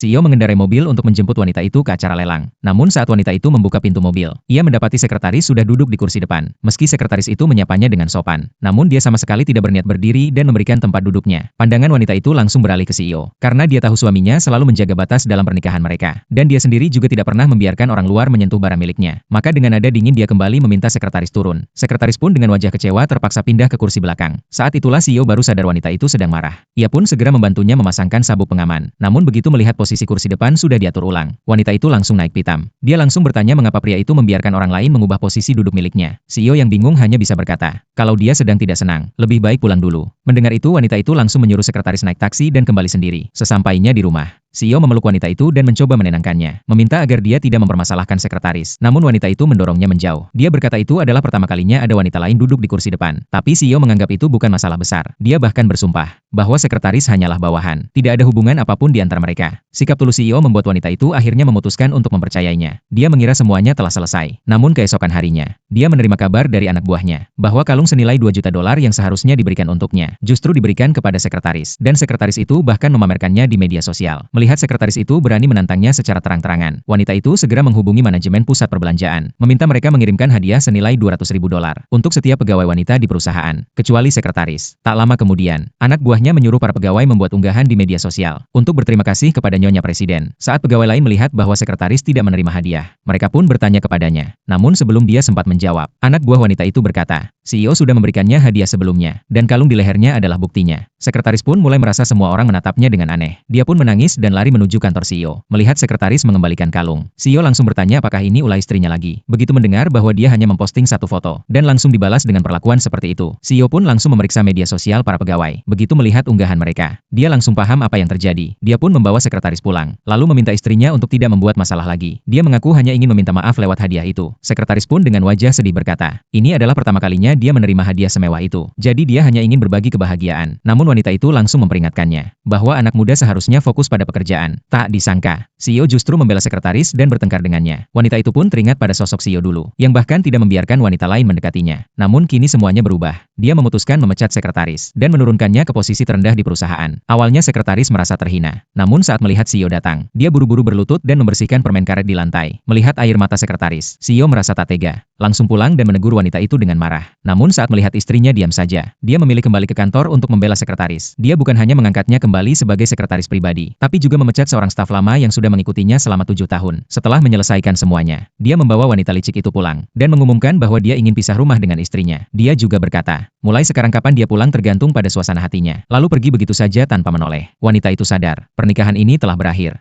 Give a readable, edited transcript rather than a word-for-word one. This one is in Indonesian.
CEO mengendarai mobil untuk menjemput wanita itu ke acara lelang. Namun saat wanita itu membuka pintu mobil, ia mendapati sekretaris sudah duduk di kursi depan. Meski sekretaris itu menyapanya dengan sopan, namun dia sama sekali tidak berniat berdiri dan memberikan tempat duduknya. Pandangan wanita itu langsung beralih ke CEO, karena dia tahu suaminya selalu menjaga batas dalam pernikahan mereka. Dan dia sendiri juga tidak pernah membiarkan orang luar menyentuh barang miliknya. Maka dengan nada dingin dia kembali meminta sekretaris turun. Sekretaris pun dengan wajah kecewa terpaksa pindah ke kursi belakang. Saat itulah CEO baru sadar wanita itu sedang marah. Ia pun segera membantunya memasangkan sabuk pengaman. Namun begitu melihat posisi kursi depan sudah diatur ulang, wanita itu langsung naik pitam. Dia langsung bertanya mengapa pria itu membiarkan orang lain mengubah posisi duduk miliknya. CEO yang bingung hanya bisa berkata, kalau dia sedang tidak senang, lebih baik pulang dulu. Mendengar itu wanita itu langsung menyuruh sekretaris naik taksi dan kembali sendiri. Sesampainya di rumah, CEO memeluk wanita itu dan mencoba menenangkannya, meminta agar dia tidak mempermasalahkan sekretaris. Namun wanita itu mendorongnya menjauh. Dia berkata itu adalah pertama kalinya ada wanita lain duduk di kursi depan. Tapi CEO menganggap itu bukan masalah besar. Dia bahkan bersumpah bahwa sekretaris hanyalah bawahan. Tidak ada hubungan apapun di antara mereka. Sikap tulus CEO membuat wanita itu akhirnya memutuskan untuk mempercayainya. Dia mengira semuanya telah selesai. Namun keesokan harinya, dia menerima kabar dari anak buahnya bahwa kalung senilai $2 juta yang seharusnya diberikan untuknya, justru diberikan kepada sekretaris. Dan sekretaris itu bahkan memamerkannya di media sosial. Melihat sekretaris itu berani menantangnya secara terang-terangan, wanita itu segera menghubungi manajemen pusat perbelanjaan, meminta mereka mengirimkan hadiah senilai $200.000 untuk setiap pegawai wanita di perusahaan, kecuali sekretaris. Tak lama kemudian, anak buahnya menyuruh para pegawai membuat unggahan di media sosial untuk berterima kasih kepada Nyonya Presiden. Saat pegawai lain melihat bahwa sekretaris tidak menerima hadiah, mereka pun bertanya kepadanya. Namun sebelum dia sempat menjawab, anak buah wanita itu berkata, CEO sudah memberikannya hadiah sebelumnya, dan kalung di lehernya adalah buktinya. Sekretaris pun mulai merasa semua orang menatapnya dengan aneh. Dia pun menangis dan lari menuju kantor CEO. Melihat sekretaris mengembalikan kalung, CEO langsung bertanya apakah ini ulah istrinya lagi. Begitu mendengar bahwa dia hanya memposting satu foto, dan langsung dibalas dengan perlakuan seperti itu, CEO pun langsung memeriksa media sosial para pegawai. Begitu melihat unggahan mereka, dia langsung paham apa yang terjadi. Dia pun membawa sekretaris pulang, lalu meminta istrinya untuk tidak membuat masalah lagi. Dia mengaku hanya ingin meminta maaf lewat hadiah itu. Sekretaris pun dengan wajah sedih berkata, ini adalah pertama kalinya dia menerima hadiah semewah itu. Jadi dia hanya ingin berbagi kebahagiaan. Namun wanita itu langsung memperingatkannya bahwa anak muda seharusnya fokus pada pekerjaan. Tak disangka, CEO justru membela sekretaris dan bertengkar dengannya. Wanita itu pun teringat pada sosok CEO dulu, yang bahkan tidak membiarkan wanita lain mendekatinya. Namun kini semuanya berubah. Dia memutuskan memecat sekretaris dan menurunkannya ke posisi terendah di perusahaan. Awalnya sekretaris merasa terhina. Namun saat melihat CEO datang, dia buru-buru berlutut dan membersihkan permen karet di lantai. Melihat air mata sekretaris, CEO merasa tak tega. Langsung pulang dan menegur wanita itu dengan marah. Namun saat melihat istrinya diam saja, dia memilih kembali ke kantor untuk membela sekretaris. Dia bukan hanya mengangkatnya kembali sebagai sekretaris pribadi, tapi juga memecat seorang staf lama yang sudah mengikutinya selama 7 tahun. Setelah menyelesaikan semuanya, dia membawa wanita licik itu pulang, dan mengumumkan bahwa dia ingin pisah rumah dengan istrinya. Dia juga berkata, mulai sekarang kapan dia pulang tergantung pada suasana hatinya. Lalu pergi begitu saja tanpa menoleh. Wanita itu sadar, pernikahan ini telah berakhir.